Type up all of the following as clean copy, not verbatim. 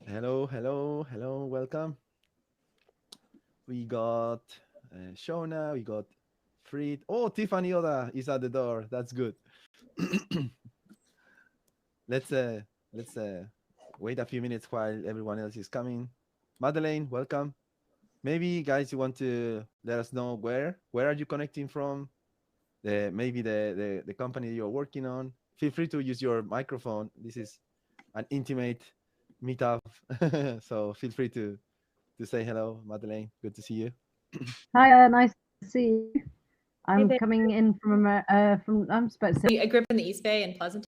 Hello, hello, hello, welcome. We got Shawna, we got Fried. Oh, Tiffany Oda is at the door. That's good. let's uh let's wait a few minutes while everyone else is coming. Madeleine, welcome. Maybe guys you want to let us know where are you connecting from? Maybe the company you're working on. Feel free to use your microphone. This is an intimate meetup. So feel free to say hello, Madeleine. Good to see you. Hi, nice to see you. Hey I'm there. coming in from I'm supposed to say I grew up in the East Bay in Pleasanton.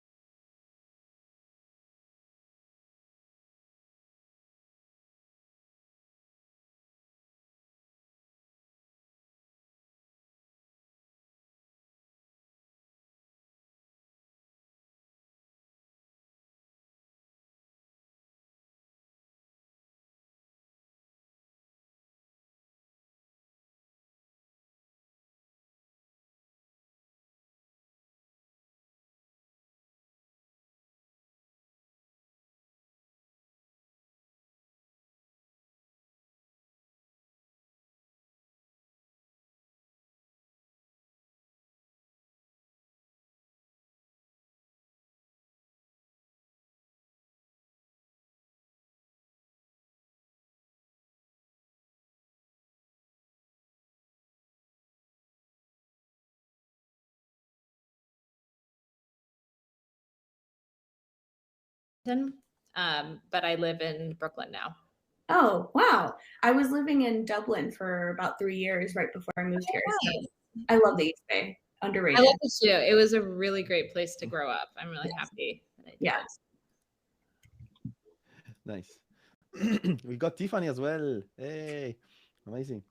But I live in Brooklyn now. Oh, wow. I was living in Dublin for about 3 years right before I moved here. So I love the East Bay. I Underrated. love it too. It was a really great place to grow up. I'm really happy that I did. Yeah. Nice. We got Tiffany as well. Hey, amazing.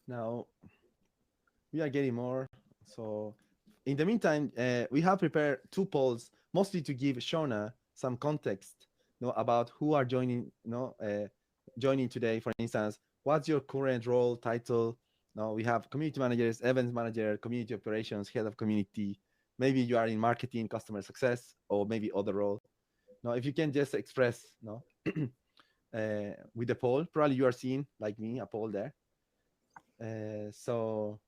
Now we are getting more. So in the meantime, we have prepared two polls, mostly to give Shawna some context, about who are joining, joining today. For instance, what's your current role, title? No, we have community managers, events manager, community operations, head of community. Maybe you are in marketing, customer success, or maybe other role. Now, if you can just express, with the poll, probably you are seeing, like me, a poll there. So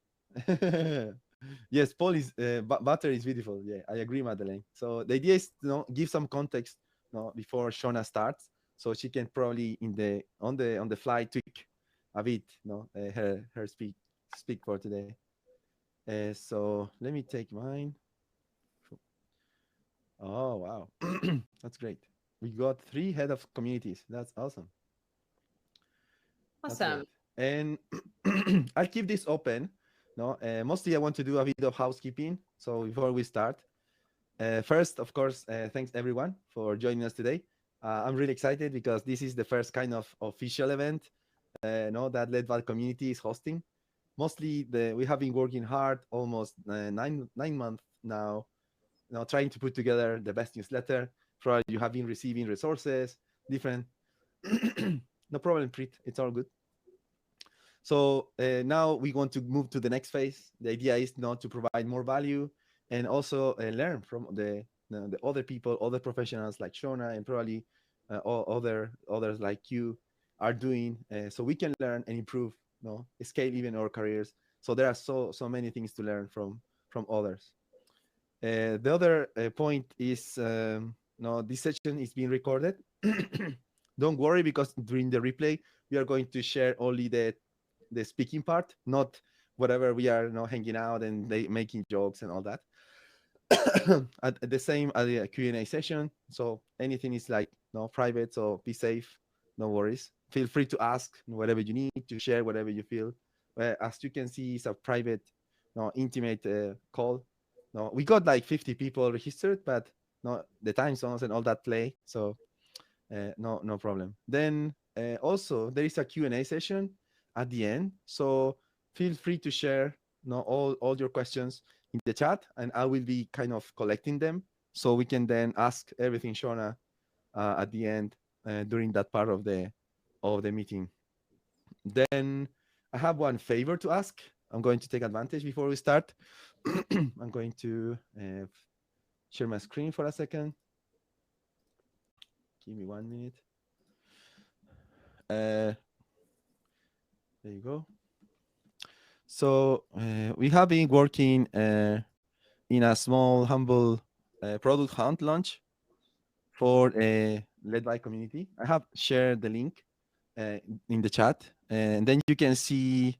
yes, Paul is butter is beautiful. Yeah, I agree, Madeleine. So the idea is to give some context, before Shona starts, so she can probably on the fly tweak a bit, her speak for today. So let me take mine. Oh wow, that's great. We got 3 head of communities. That's awesome. That's Awesome. great. And I'll keep this open. No, mostly I want to do a bit of housekeeping. So before we start, first, of course, thanks everyone for joining us today. I'm really excited because this is the first kind of official event, that Ledval community is hosting. Mostly, we have been working hard, almost 9 months now, trying to put together the best newsletter. Probably you have been receiving resources, different. No problem, Preet. It's all good. So now we want to move to the next phase. The idea is not to provide more value and also learn from the other people, other professionals like Shona and probably all others like you are doing, so we can learn and improve, scale even our careers. So there are so many things to learn from others. The other point is, no, this session is being recorded. Don't worry, because during the replay we are going to share only the speaking part, not whatever we are, hanging out and they making jokes and all that. At the same at the Q&A session. So anything is like private, so be safe, no worries. Feel free to ask whatever you need, to share whatever you feel. As you can see, it's a private, intimate call. No, we got like 50 people registered, but no, the time zones and all that play. So no problem. Then also there is a Q&A session at the end. So feel free to share, all your questions in the chat, and I will be kind of collecting them so we can then ask everything Shona at the end, during that part of the meeting. Then I have one favor to ask. I'm going to take advantage before we start. I'm going to share my screen for a second. Give me 1 minute. There you go. So we have been working in a small, humble product hunt launch for led by community. I have shared the link in the chat, and then you can see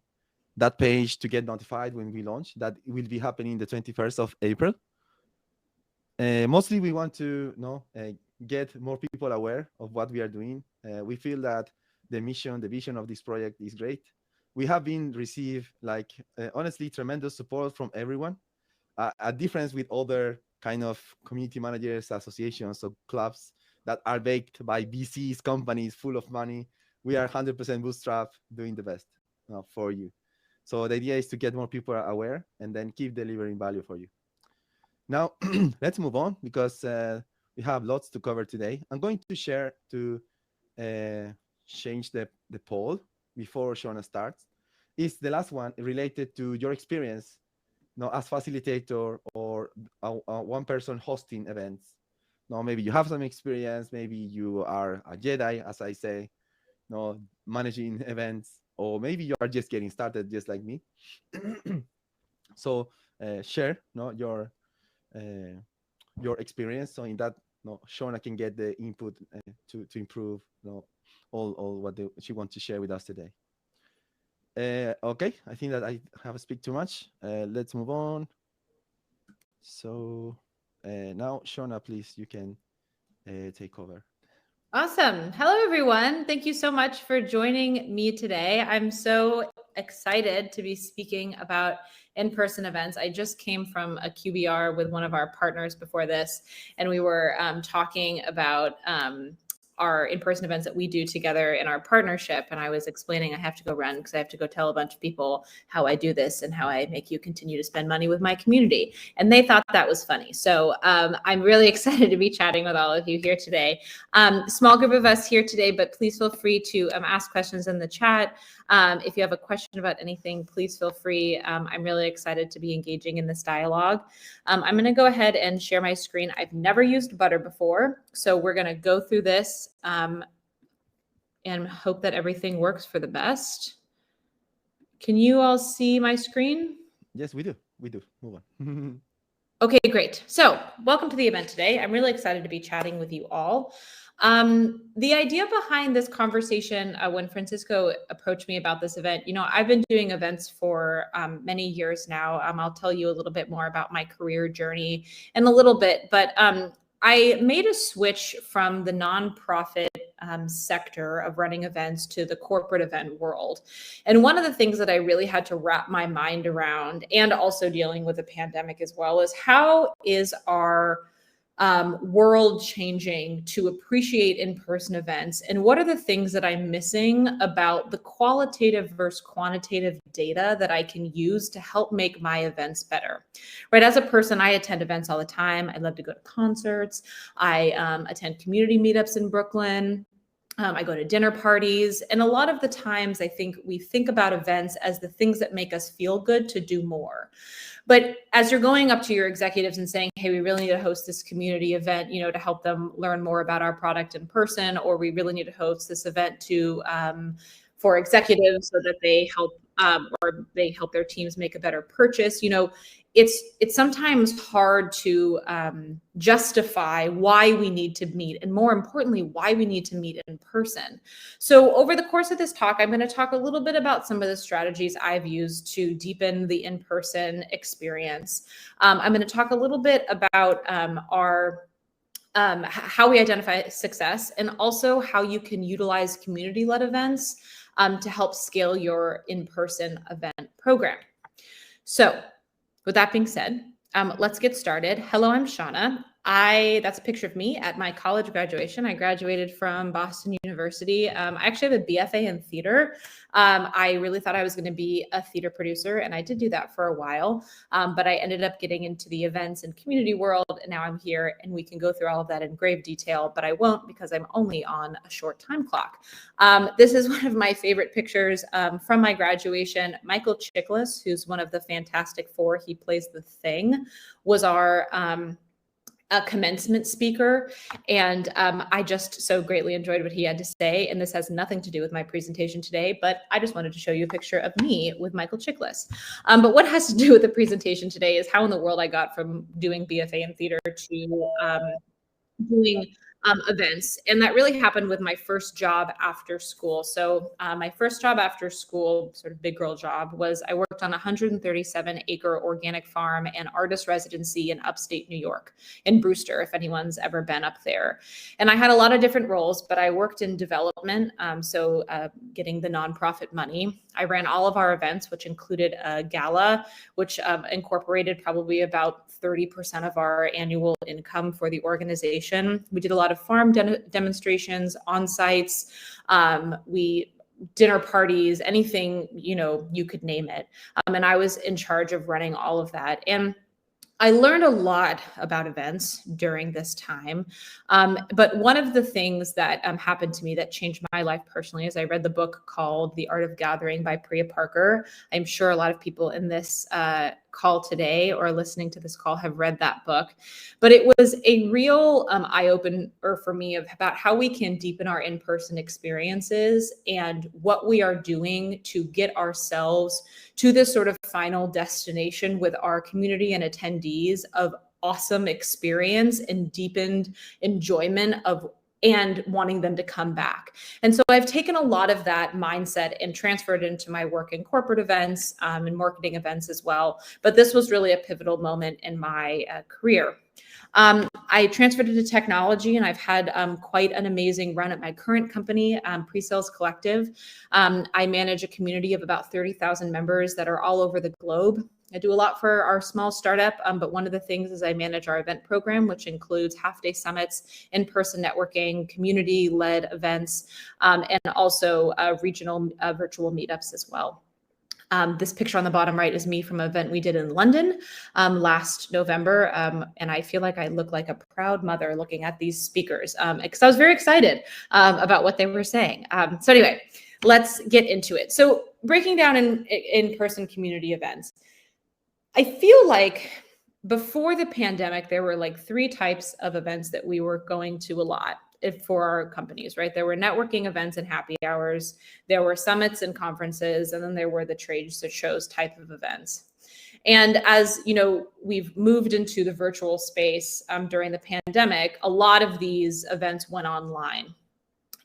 that page to get notified when we launch. That will be happening the 21st of April. Mostly we want to get more people aware of what we are doing. We feel that the mission, the vision of this project is great. We have been received honestly tremendous support from everyone. A difference with other kind of community managers, associations, or clubs that are backed by VCs, companies full of money. We are 100% bootstrap, doing the best for you. So the idea is to get more people aware and then keep delivering value for you. Now, let's move on because we have lots to cover today. I'm going to share to change the poll before Shawna starts. It's the last one related to your experience as facilitator or one person hosting events. Now, maybe you have some experience, maybe you are a Jedi, as I say, managing events, or maybe you are just getting started, just like me. So share your experience. So in that, Shawna can get the input to improve all what she wants to share with us today. Okay, I think that I have speak too much. Let's move on. So now, Shawna, please, you can take over. Awesome. Hello, everyone. Thank you so much for joining me today. I'm so excited to be speaking about in-person events. I just came from a QBR with one of our partners before this, and we were talking about our in-person events that we do together in our partnership. And I was explaining I have to go run because I have to go tell a bunch of people how I do this and how I make you continue to spend money with my community. And they thought that was funny. So I'm really excited to be chatting with all of you here today. Small group of us here today, but please feel free to ask questions in the chat. If you have a question about anything, please feel free. I'm really excited to be engaging in this dialogue. I'm going to go ahead and share my screen. I've never used Butter before, so we're going to go through this and hope that everything works for the best. Can you all see my screen? Yes, we do. We do. Move on. Okay, great. So welcome to the event today. I'm really excited to be chatting with you all. The idea behind this conversation, when Francisco approached me about this event, I've been doing events for many years now. I'll tell you a little bit more about my career journey in a little bit, but I made a switch from the nonprofit sector of running events to the corporate event world. And one of the things that I really had to wrap my mind around, and also dealing with the pandemic as well, is how is our world changing to appreciate in-person events, and what are the things that I'm missing about the qualitative versus quantitative data that I can use to help make my events better, right? As a person, I attend events all the time. I love to go to concerts. I attend community meetups in Brooklyn. I go to dinner parties. And a lot of the times I think we think about events as the things that make us feel good to do more. But as you're going up to your executives and saying, hey, we really need to host this community event, to help them learn more about our product in person, or we really need to host this event for executives so that they help their teams make a better purchase. It's sometimes hard to justify why we need to meet, and more importantly, why we need to meet in person. So over the course of this talk, I'm going to talk a little bit about some of the strategies I've used to deepen the in-person experience. I'm going to talk a little bit about how we identify success, and also how you can utilize community-led events to help scale your in-person event program. So with that being said, let's get started. Hello, I'm Shawna. That's a picture of me at my college graduation. I graduated from Boston University. I actually have a BFA in theater. I really thought I was going to be a theater producer, and I did do that for a while. But I ended up getting into the events and community world, and now I'm here, and we can go through all of that in grave detail, but I won't because I'm only on a short time clock. This is one of my favorite pictures from my graduation. Michael Chiklis, who's one of the Fantastic Four, he plays the Thing, was our a commencement speaker. And I just so greatly enjoyed what he had to say. And this has nothing to do with my presentation today, but I just wanted to show you a picture of me with Michael Chiklis. But what has to do with the presentation today is how in the world I got from doing BFA in theater to doing events. And that really happened with my first job after school. So my first job after school, sort of big girl job, was I worked on a 137-acre organic farm and artist residency in upstate New York, in Brewster, if anyone's ever been up there. And I had a lot of different roles, but I worked in development, so getting the nonprofit money. I ran all of our events, which included a Gala, which incorporated probably about 30% of our annual income for the organization. We did a lot of farm demonstrations, on-sites, dinner parties, anything, you could name it. And I was in charge of running all of that. And I learned a lot about events during this time. But one of the things that happened to me that changed my life personally is I read the book called The Art of Gathering by Priya Parker. I'm sure a lot of people in this call today or listening to this call have read that book. But it was a real eye-opener for me about how we can deepen our in-person experiences and what we are doing to get ourselves to this sort of final destination with our community and attendees of awesome experience and deepened enjoyment of and wanting them to come back. And so I've taken a lot of that mindset and transferred into my work in corporate events and marketing events as well. But this was really a pivotal moment in my career. I transferred into technology, and I've had quite an amazing run at my current company, PreSales Collective. I manage a community of about 30,000 members that are all over the globe. I do a lot for our small startup, but one of the things is I manage our event program, which includes half-day summits, in-person networking, community-led events, and also regional virtual meetups as well. This picture on the bottom right is me from an event we did in London last November. And I feel like I look like a proud mother looking at these speakers because I was very excited about what they were saying. So anyway, let's get into it. So breaking down in-person community events. I feel like before the pandemic, there were like 3 types of events that we were going to a lot for our companies, right? There were networking events and happy hours, there were summits and conferences, and then there were the trade shows type of events. And as you know, we've moved into the virtual space during the pandemic, a lot of these events went online.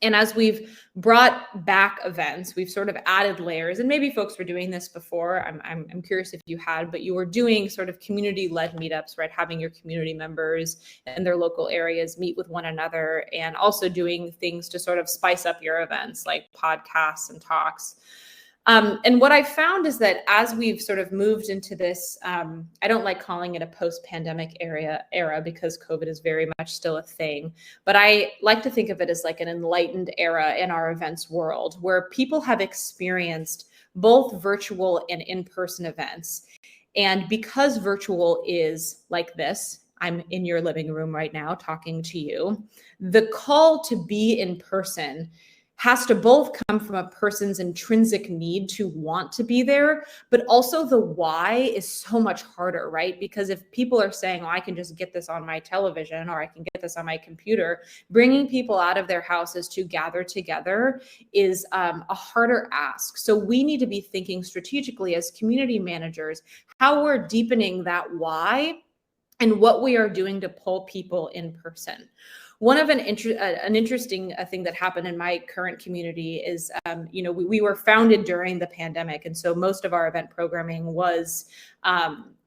And as we've brought back events, we've sort of added layers, and maybe folks were doing this before. I'm curious if you had, but you were doing sort of community-led meetups, right? Having your community members in their local areas meet with one another, and also doing things to sort of spice up your events, like podcasts and talks. And what I found is that as we've sort of moved into this, I don't like calling it a post-pandemic era because COVID is very much still a thing, but I like to think of it as like an enlightened era in our events world where people have experienced both virtual and in-person events. And because virtual is like this, I'm in your living room right now talking to you, the call to be in person has to both come from a person's intrinsic need to want to be there, but also the why is so much harder, right? Because if people are saying, oh, I can just get this on my television or I can get this on my computer, bringing people out of their houses to gather together is a harder ask. So we need to be thinking strategically as community managers, how we're deepening that why and what we are doing to pull people in person. One of an interesting thing that happened in my current community is, we were founded during the pandemic. And so most of our event programming was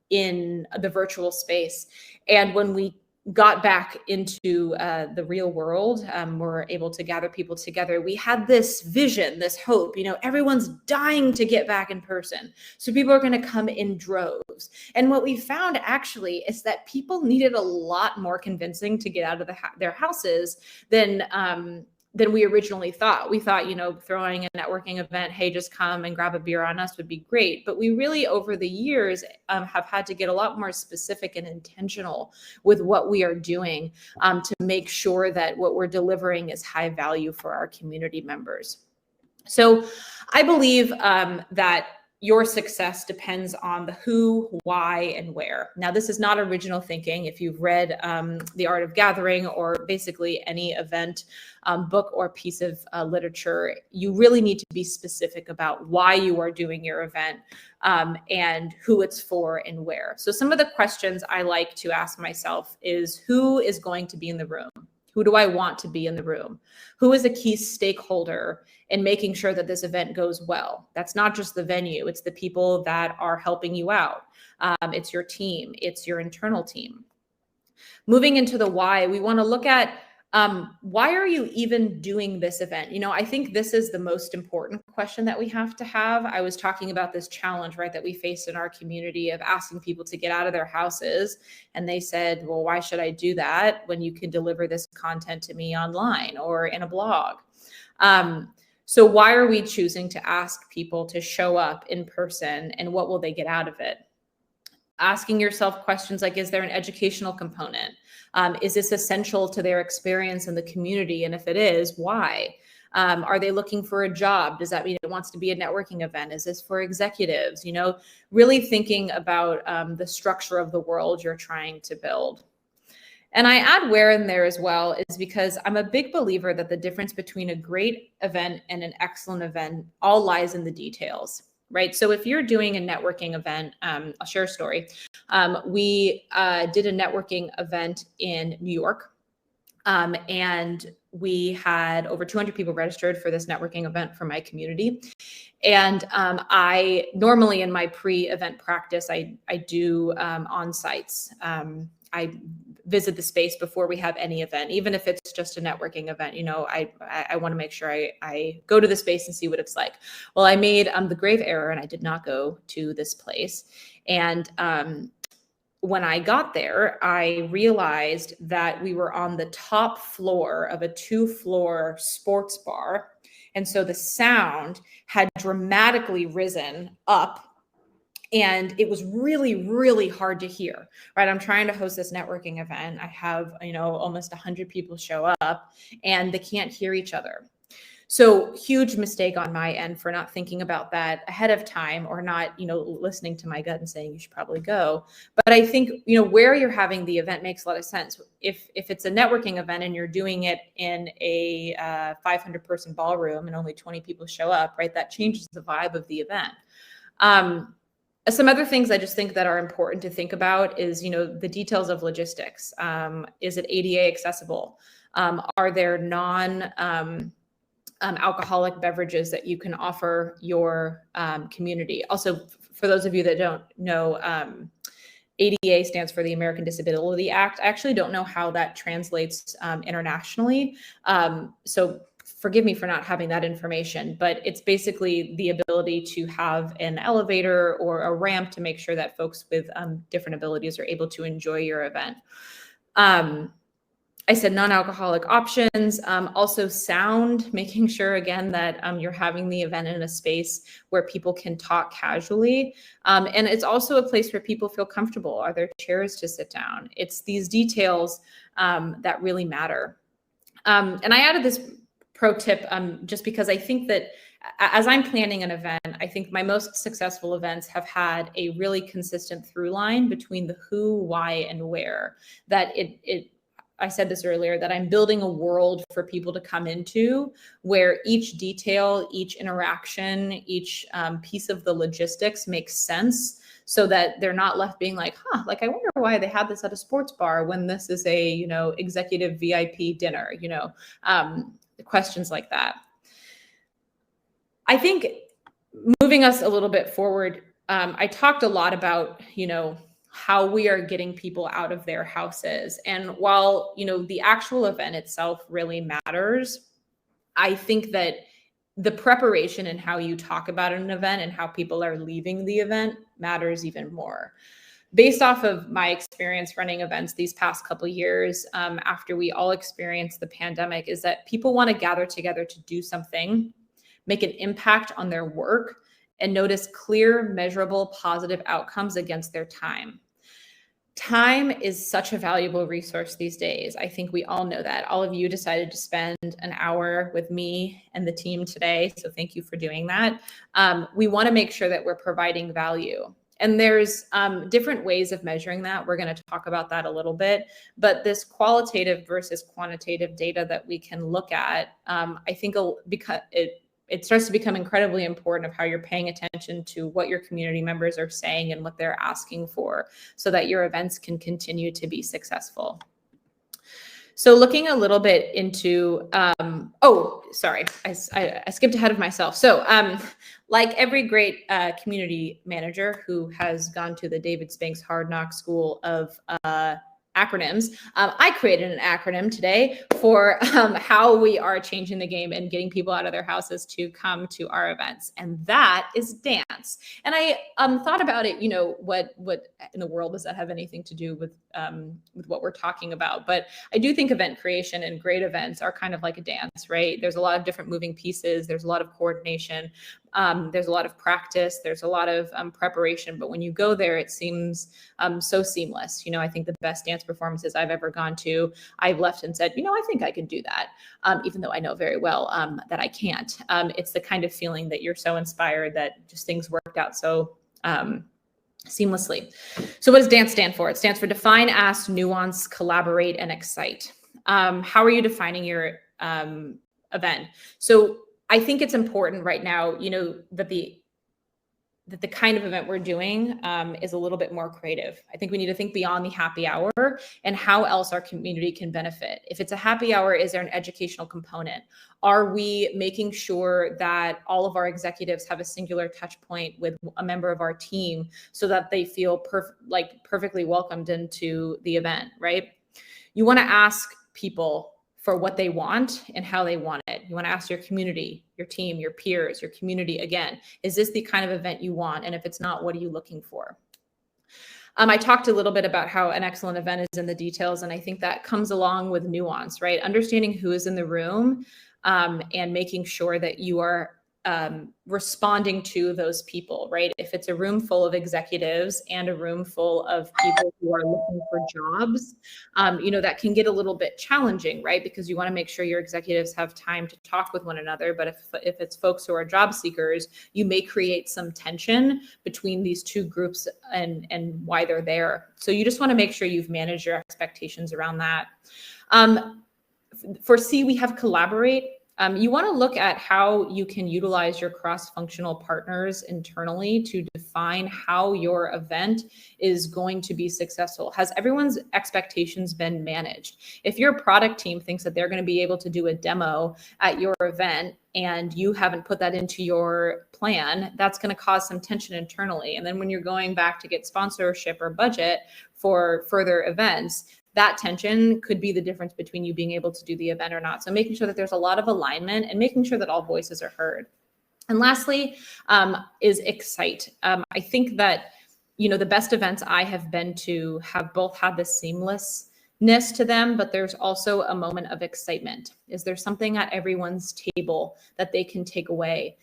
in the virtual space. And when we got back into the real world, we're able to gather people together. We had this vision, this hope, everyone's dying to get back in person. So people are going to come in droves. And what we found actually is that people needed a lot more convincing to get out of their houses than we originally thought. We thought, throwing a networking event, hey, just come and grab a beer on us would be great. But we really, over the years, have had to get a lot more specific and intentional with what we are doing to make sure that what we're delivering is high value for our community members. So I believe that your success depends on the who, why, and where. Now, this is not original thinking. If you've read The Art of Gathering or basically any event book or piece of literature, you really need to be specific about why you are doing your event and who it's for and where. So some of the questions I like to ask myself is, who is going to be in the room? Who do I want to be in the room? Who is a key stakeholder in making sure that this event goes well? That's not just the venue. It's the people that are helping you out. It's your team. It's your internal team. Moving into the why, we want to look at why are you even doing this event? You know, I think this is the most important question that we have to have. I was talking about this challenge, right, that we faced in our community of asking people to get out of their houses. And they said, well, why should I do that when you can deliver this content to me online or in a blog? So why are we choosing to ask people to show up in person, and what will they get out of it? Asking yourself questions like, is there an educational component? Is this essential to their experience in the community? And if it is, why? Are they looking for a job? Does that mean it wants to be a networking event? Is this for executives? You know, really thinking about the structure of the world you're trying to build. And I add where in there as well is because I'm a big believer that the difference between a great event and an excellent event all lies in the details. Right. So if you're doing a networking event, I'll share a story. We did a networking event in New York, and we had over 200 people registered for this networking event for my community. And I normally in my pre-event practice, I do on-sites. I visit the space before we have any event, even if it's just a networking event. You know, I want to make sure I go to the space and see what it's like. Well, I made the grave error and I did not go to this place. And when I got there, I realized that we were on the top floor of a 2-floor sports bar. And so the sound had dramatically risen up. And it was really, really hard to hear, right? I'm trying to host this networking event. I have, you know, almost 100 people show up and they can't hear each other. So huge mistake on my end for not thinking about that ahead of time, or not, you know, listening to my gut and saying you should probably go. But I think, you know, where you're having the event makes a lot of sense. If it's a networking event and you're doing it in a 500 person ballroom and only 20 people show up, right? That changes the vibe of the event. Some other things I just think that are important to think about is, you know, the details of logistics. Is it ADA accessible? Are there non-alcoholic beverages that you can offer your community? Also, for those of you that don't know, ADA stands for the American Disability Act. I actually don't know how that translates internationally. So forgive me for not having that information, but it's basically the ability to have an elevator or a ramp to make sure that folks with different abilities are able to enjoy your event. I said non-alcoholic options, also sound, making sure again that you're having the event in a space where people can talk casually. And it's also a place where people feel comfortable. Are there chairs to sit down? It's these details that really matter. And I added this pro tip just because I think that as I'm planning an event, I think my most successful events have had a really consistent through line between the who, why, and where. That I said this earlier, that I'm building a world for people to come into where each detail, each interaction, each piece of the logistics makes sense, so that they're not left being like, like, I wonder why they had this at a sports bar when this is a, you know, executive VIP dinner, you know, questions like that. I think moving us a little bit forward, I talked a lot about, you know, how we are getting people out of their houses. And while, you know, the actual event itself really matters, I think that the preparation and how you talk about an event and how people are leaving the event matters even more. Based off of my experience running events these past couple of years, after we all experienced the pandemic, is that people want to gather together to do something, make an impact on their work, and notice clear, measurable, positive outcomes against their time. Time is such a valuable resource these days. I think we all know that. All of you decided to spend an hour with me and the team today, so thank you for doing that. We want to make sure that we're providing value. And there's different ways of measuring that. We're going to talk about that a little bit. But this qualitative versus quantitative data that we can look at, I think because it starts to become incredibly important of how you're paying attention to what your community members are saying and what they're asking for so that your events can continue to be successful. So looking a little bit into, oh, sorry, I skipped ahead of myself. So like every great community manager who has gone to the David Spanks Hard Knock School of acronyms, I created an acronym today for how we are changing the game and getting people out of their houses to come to our events, and that is dance. And I thought about it, you know, what in the world does that have anything to do with what we're talking about? But I do think event creation and great events are kind of like a dance, right? There's a lot of different moving pieces. There's a lot of coordination. There's a lot of practice. There's a lot of preparation. But when you go there, it seems so seamless. You know, I think the best dance performances I've ever gone to, I've left and said, you know, I think I could do that, even though I know very well that I can't. It's the kind of feeling that you're so inspired that just things worked out so seamlessly. So what does dance stand for? It stands for define, ask, nuance, collaborate, and excite. How are you defining your event? So I think it's important right now, you know, that the kind of event we're doing is a little bit more creative. I think we need to think beyond the happy hour and how else our community can benefit. If it's a happy hour, is there an educational component? Are we making sure that all of our executives have a singular touch point with a member of our team so that they feel perfectly welcomed into the event, right? You want to ask people for what they want and how they want it. You want to ask your community, your team, your peers, your community again, is this the kind of event you want? And if it's not, what are you looking for? I talked a little bit about how an excellent event is in the details, and I think that comes along with nuance, right? Understanding who is in the room and making sure that you are responding to those people, right? If it's a room full of executives and a room full of people who are looking for jobs, you know, that can get a little bit challenging, right? Because you want to make sure your executives have time to talk with one another. But if it's folks who are job seekers, you may create some tension between these two groups and why they're there. So you just want to make sure you've managed your expectations around that. For C, we have collaborate. You want to look at how you can utilize your cross-functional partners internally to define how your event is going to be successful. Has everyone's expectations been managed? If your product team thinks that they're going to be able to do a demo at your event and you haven't put that into your plan, that's going to cause some tension internally. And then when you're going back to get sponsorship or budget for further events, that tension could be the difference between you being able to do the event or not. So making sure that there's a lot of alignment and making sure that all voices are heard. And lastly is excite. I think that, you know, the best events I have been to have both had the seamlessness to them, but there's also a moment of excitement. Is there something at everyone's table that they can take away?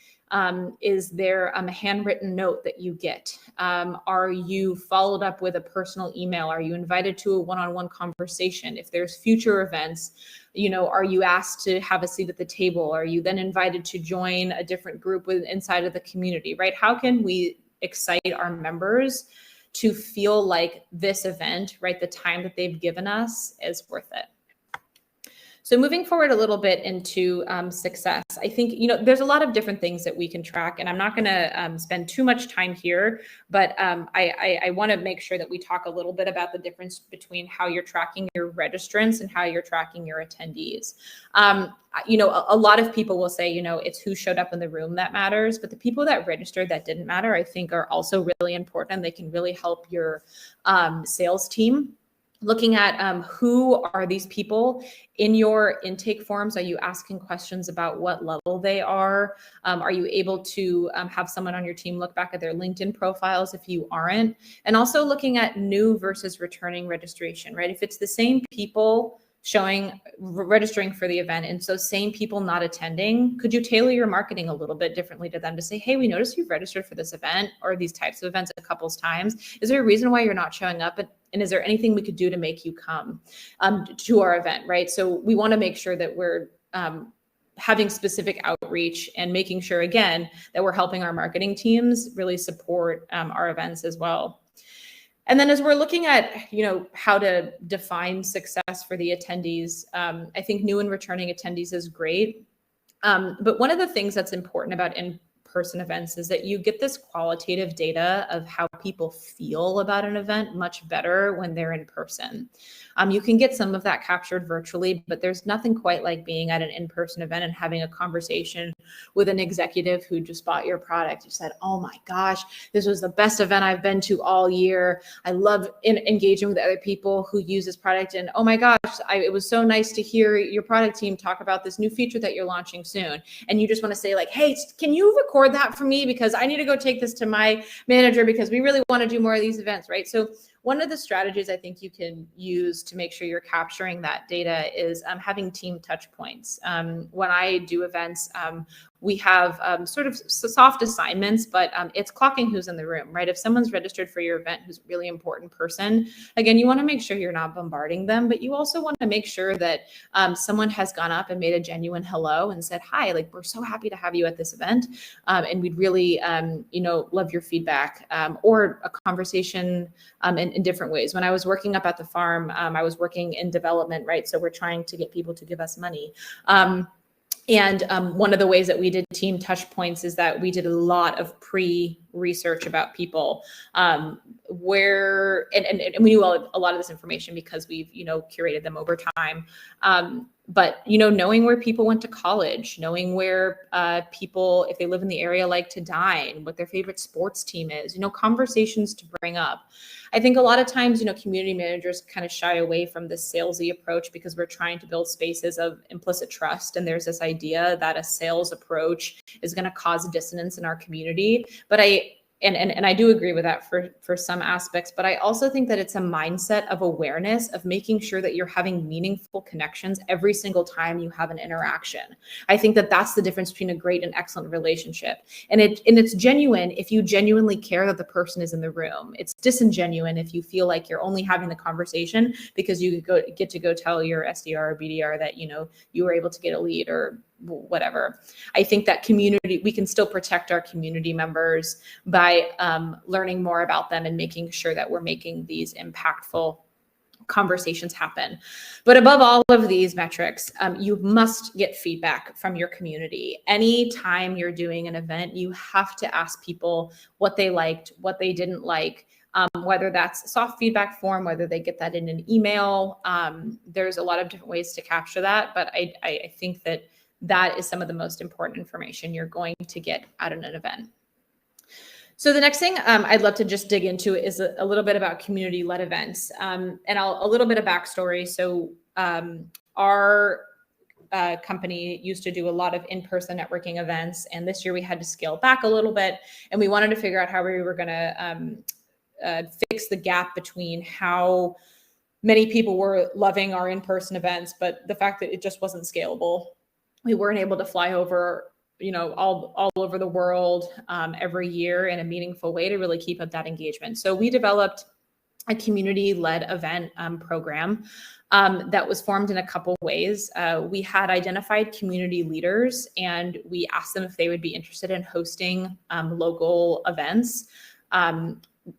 Is there a handwritten note that you get? Are you followed up with a personal email? Are you invited to a one-on-one conversation? If there's future events, you know, are you asked to have a seat at the table? Are you then invited to join a different group inside of the community, right? How can we excite our members to feel like this event, right, the time that they've given us is worth it? So moving forward a little bit into success, I think, you know, there's a lot of different things that we can track, and I'm not going to spend too much time here, but I want to make sure that we talk a little bit about the difference between how you're tracking your registrants and how you're tracking your attendees. You know, a lot of people will say, you know, it's who showed up in the room that matters, but the people that registered that didn't matter, I think are also really important. They can really help your sales team. Looking at who are these people in your intake forms. Are you asking questions about what level they are? Are you able to have someone on your team look back at their LinkedIn profiles if you aren't? And also looking at new versus returning registration, right? If it's the same people registering for the event. And so same people not attending, could you tailor your marketing a little bit differently to them to say, hey, we noticed you've registered for this event or these types of events a couple times. Is there a reason why you're not showing up? And is there anything we could do to make you come to our event, right? So we want to make sure that we're having specific outreach and making sure, again, that we're helping our marketing teams really support our events as well. And then as we're looking at, how to define success for the attendees, I think new and returning attendees is great. But one of the things that's important about in-person events is that you get this qualitative data of how people feel about an event much better when they're in person. You can get some of that captured virtually, but there's nothing quite like being at an in-person event and having a conversation with an executive who just bought your product. You said, oh my gosh, this was the best event I've been to all year. I love engaging with other people who use this product. And oh my gosh, it was so nice to hear your product team talk about this new feature that you're launching soon. And you just want to say like, hey, can you record that for me? Because I need to go take this to my manager because we really want to do more of these events, right? So one of the strategies I think you can use to make sure you're capturing that data is having team touch points. When I do events, we have sort of soft assignments, but it's clocking who's in the room, right? If someone's registered for your event who's a really important person, again, you want to make sure you're not bombarding them, but you also want to make sure that someone has gone up and made a genuine hello and said, hi, like, we're so happy to have you at this event. And we'd really, love your feedback, or a conversation in different ways. When I was working up at the farm, I was working in development, right? So we're trying to get people to give us money. And one of the ways that we did team touch points is that we did a lot of pre-research about people, and we knew a lot of this information because we've, curated them over time. But, knowing where people went to college, knowing where people, if they live in the area, like to dine, what their favorite sports team is, conversations to bring up. I think a lot of times, community managers kind of shy away from this salesy approach because we're trying to build spaces of implicit trust. And there's this idea that a sales approach is going to cause dissonance in our community. But I do agree with that for some aspects, but I also think that it's a mindset of awareness of making sure that you're having meaningful connections every single time you have an interaction. I think that that's the difference between a great and excellent relationship. And it's genuine if you genuinely care that the person is in the room. It's disingenuine if you feel like you're only having the conversation because you get to go tell your SDR or BDR that, you were able to get a lead or whatever. I think that we can still protect our community members by learning more about them and making sure that we're making these impactful conversations happen. But above all of these metrics, you must get feedback from your community. Anytime you're doing an event, you have to ask people what they liked, what they didn't like, whether that's soft feedback form, whether they get that in an email. There's a lot of different ways to capture that, but I think that is some of the most important information you're going to get at an event. So the next thing I'd love to just dig into is a little bit about community-led events, and a little bit of backstory. So our company used to do a lot of in-person networking events, and this year we had to scale back a little bit, and we wanted to figure out how we were going to fix the gap between how many people were loving our in-person events, but the fact that it just wasn't scalable. We weren't able to fly over, all over the world every year in a meaningful way to really keep up that engagement. So we developed a community-led event program that was formed in a couple ways. We had identified community leaders, and we asked them if they would be interested in hosting local events.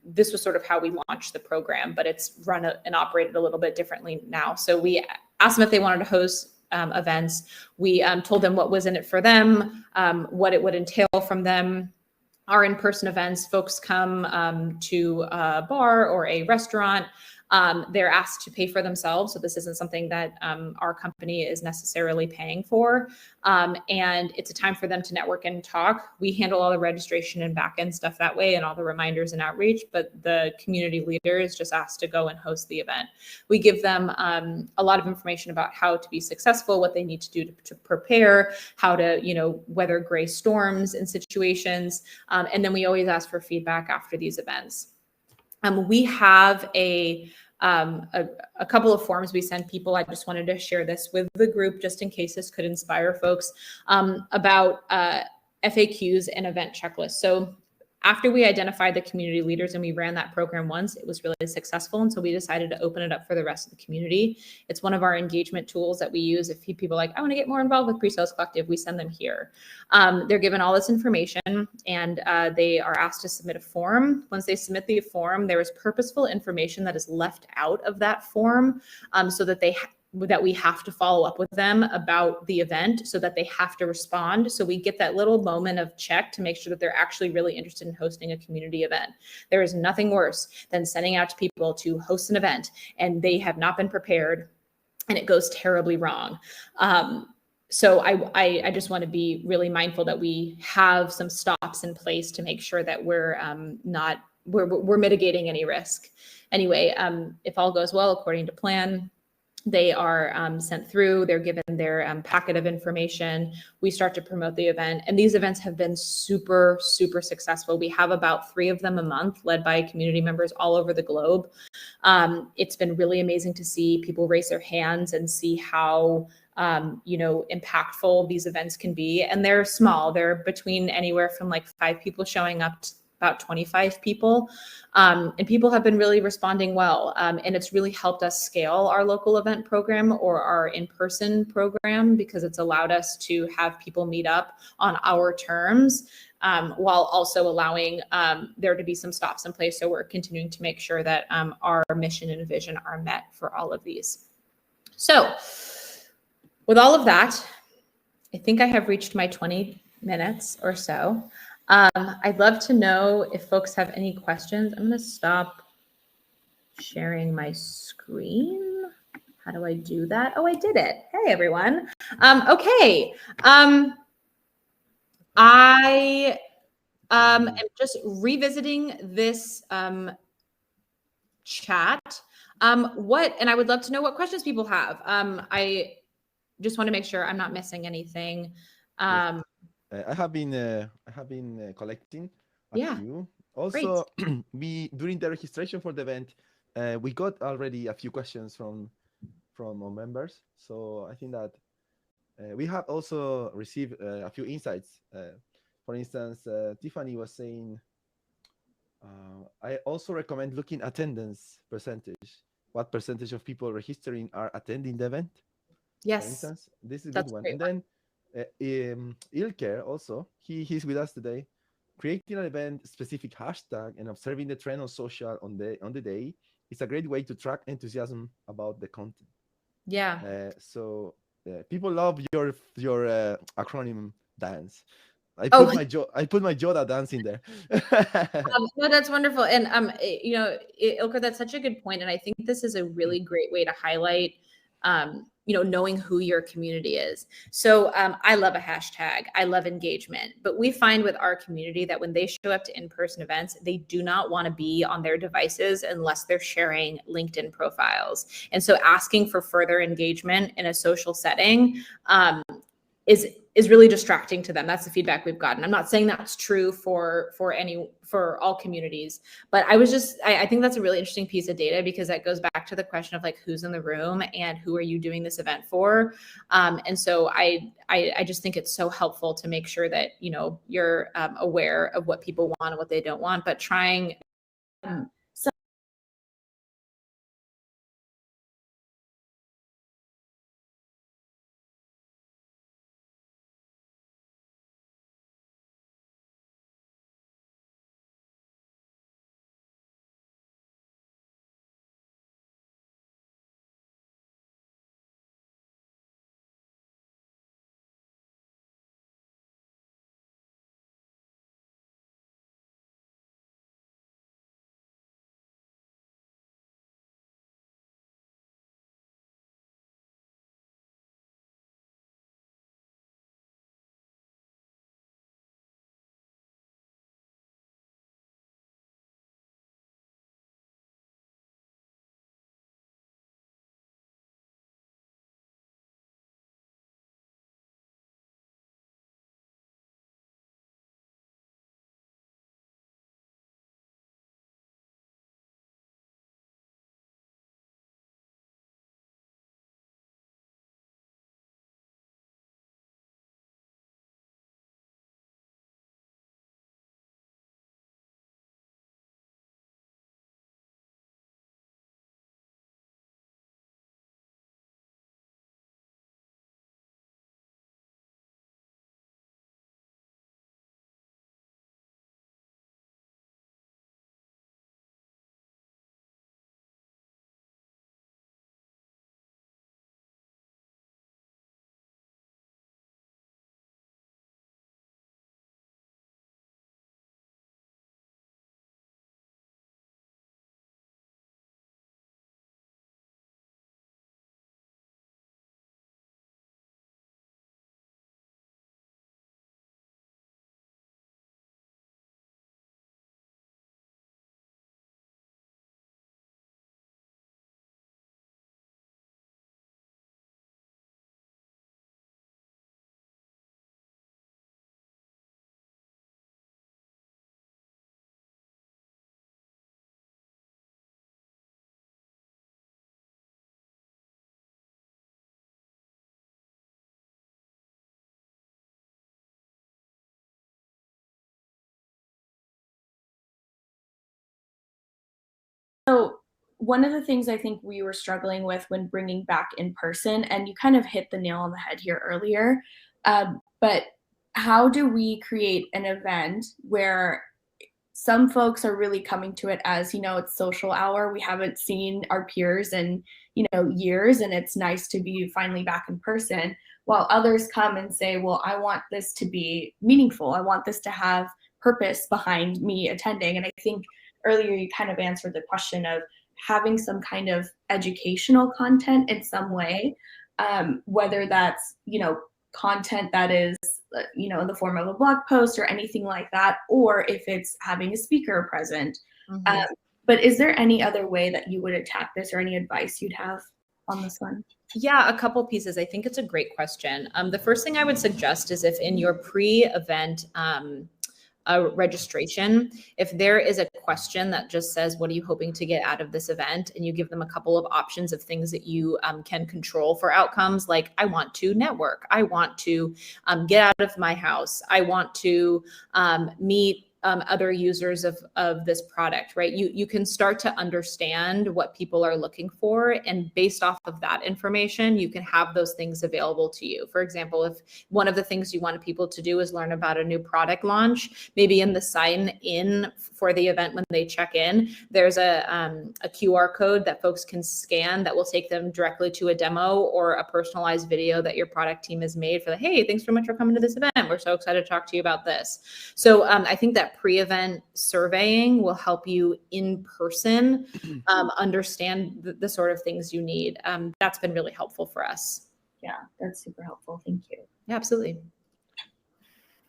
This was sort of how we launched the program, but it's run and operated a little bit differently now. So we asked them if they wanted to host events. We told them what was in it for them, what it would entail from them. Our in-person events, folks come to a bar or a restaurant. They're asked to pay for themselves. So this isn't something that our company is necessarily paying for. And it's a time for them to network and talk. We handle all the registration and back-end stuff that way and all the reminders and outreach, but the community leader is just asked to go and host the event. We give them a lot of information about how to be successful, what they need to do to prepare, how to, weather gray storms in situations. And then we always ask for feedback after these events. We have a a couple of forms we send people. I just wanted to share this with the group just in case this could inspire folks about FAQs and event checklists. So after we identified the community leaders and we ran that program once, it was really successful. And so we decided to open it up for the rest of the community. It's one of our engagement tools that we use. If people are like, I want to get more involved with PreSales Collective, we send them here. They're given all this information and they are asked to submit a form. Once they submit the form, there is purposeful information that is left out of that form so that we have to follow up with them about the event so that they have to respond. So we get that little moment of check to make sure that they're actually really interested in hosting a community event. There is nothing worse than sending out to people to host an event and they have not been prepared and it goes terribly wrong. So I just want to be really mindful that we have some stops in place to make sure that we're mitigating any risk. Anyway, if all goes well according to plan, they are sent through, they're given their packet of information. We start to promote the event. And these events have been super, super successful. We have about 3 of them a month led by community members all over the globe. It's been really amazing to see people raise their hands and see how impactful these events can be. And they're small. They're between anywhere from like 5 people showing up to about 25 people. And people have been really responding well. And it's really helped us scale our local event program or our in-person program because it's allowed us to have people meet up on our terms while also allowing there to be some stops in place. So we're continuing to make sure that our mission and vision are met for all of these. So with all of that, I think I have reached my 20 minutes or so. I'd love to know if folks have any questions. I'm going to stop sharing my screen. How do I do that? Oh, I did it. Hey, everyone. Okay. I am just revisiting this chat. And I would love to know what questions people have. I just want to make sure I'm not missing anything. I have been collecting a few. Also, during the registration for the event, we got already a few questions from our members. So I think that we have also received a few insights. For instance, Tiffany was saying, I also recommend looking attendance percentage. What percentage of people registering are attending the event? Yes. For instance, this is a good one. And then Ilker also, he's with us today, creating an event specific hashtag and observing the trend on social on the day is a great way to track enthusiasm about the content. Yeah. So people love your acronym dance. I put my Yoda dance in there. No, that's wonderful. And Ilka, that's such a good point. And I think this is a really great way to highlight knowing who your community is. So I love a hashtag. I love engagement. But we find with our community that when they show up to in-person events, they do not want to be on their devices unless they're sharing LinkedIn profiles. And so asking for further engagement in a social setting is really distracting to them. That's the feedback we've gotten. I'm not saying that's true for all communities, but I think that's a really interesting piece of data because that goes back to the question of like who's in the room and who are you doing this event for. And so I just think it's so helpful to make sure that you're aware of what people want and what they don't want, but trying So one of the things I think we were struggling with when bringing back in person, and you kind of hit the nail on the head here earlier, but how do we create an event where some folks are really coming to it as, it's social hour. We haven't seen our peers in, years, and it's nice to be finally back in person, while others come and say, well, I want this to be meaningful. I want this to have purpose behind me attending. And I think earlier you kind of answered the question of having some kind of educational content in some way, whether that's, content that is, in the form of a blog post or anything like that, or if it's having a speaker present. Mm-hmm. But is there any other way that you would attack this, or any advice you'd have on this one? Yeah, a couple pieces. I think it's a great question. The first thing I would suggest is if in your pre-event registration, if there is a question that just says, what are you hoping to get out of this event? And you give them a couple of options of things that you can control for outcomes, like I want to network, I want to get out of my house, I want to meet other users of this product, right? You can start to understand what people are looking for, and based off of that information, you can have those things available to you. For example, if one of the things you want people to do is learn about a new product launch, maybe in the sign in for the event when they check in, there's a QR code that folks can scan that will take them directly to a demo or a personalized video that your product team has made for the, hey, thanks so much for coming to this event. We're so excited to talk to you about this. So I think that pre-event surveying will help you in person understand the sort of things you need. That's been really helpful for us. Yeah, that's super helpful. Thank you. Yeah, absolutely.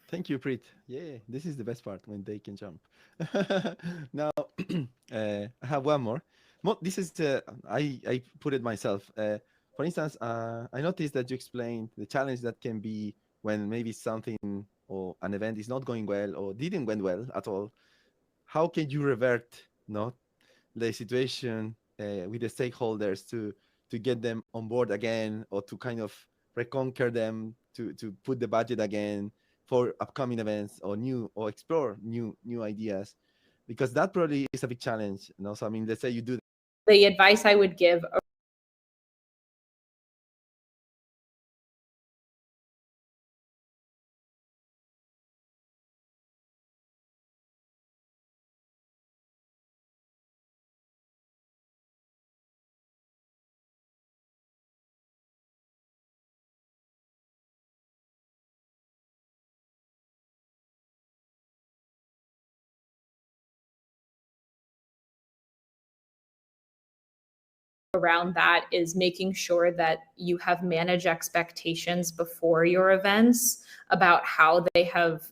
Thank you, Preet. Yeah, this is the best part when they can jump. Now, I have one more. This is I put it myself. For instance, I noticed that you explained the challenge that can be when maybe something or an event is not going well or didn't went well at all. How can you revert the situation with the stakeholders to get them on board again, or to kind of reconquer them, to put the budget again for upcoming events, or explore new ideas, because that probably is a big challenge. So I mean, let's say you do. The advice I would give around that is making sure that you have managed expectations before your events about how they have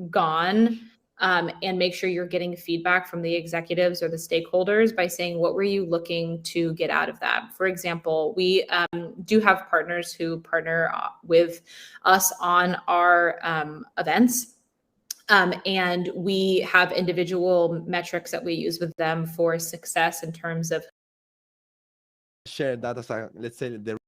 gone, and make sure you're getting feedback from the executives or the stakeholders by saying, what were you looking to get out of that? For example, we do have partners who partner with us on our events. And we have individual metrics that we use with them for success in terms of share that as a, let's say, the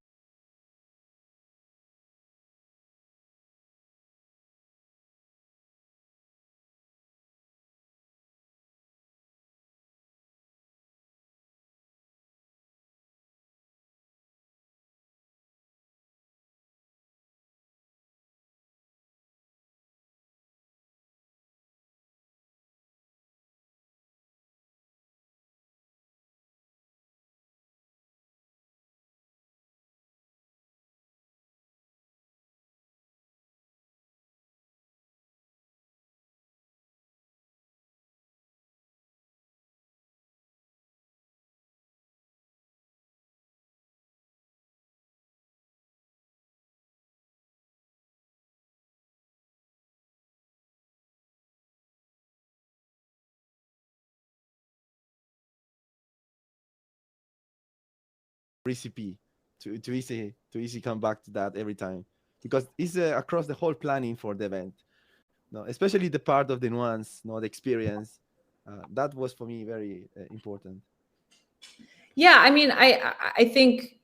recipe to easy come back to that every time, because it's across the whole planning for the event. No, especially the part of the nuance, the experience. That was for me very important. Yeah, I mean, I think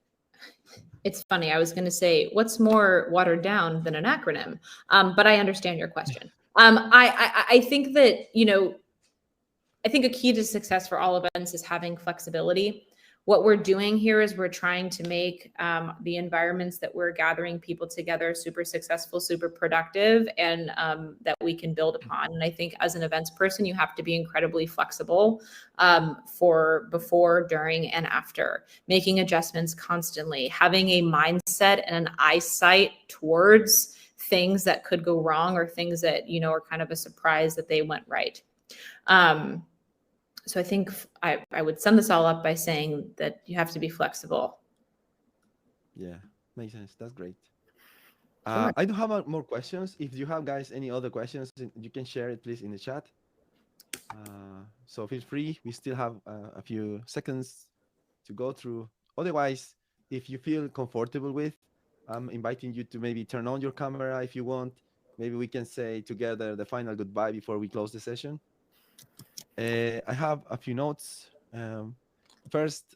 it's funny. I was going to say, what's more watered down than an acronym? But I understand your question. I think that, I think a key to success for all events is having flexibility. What we're doing here is we're trying to make the environments that we're gathering people together super successful, super productive, and that we can build upon. And I think as an events person, you have to be incredibly flexible for before, during, and after, making adjustments constantly, having a mindset and an eyesight towards things that could go wrong or things that, are kind of a surprise that they went right. So I think I would sum this all up by saying that you have to be flexible. Yeah, makes sense. That's great. Sure. I do have more questions. If you have guys any other questions, you can share it please in the chat. So feel free. We still have a few seconds to go through. Otherwise, if you feel comfortable with, I'm inviting you to maybe turn on your camera if you want. Maybe we can say together the final goodbye before we close the session. I have a few notes. First,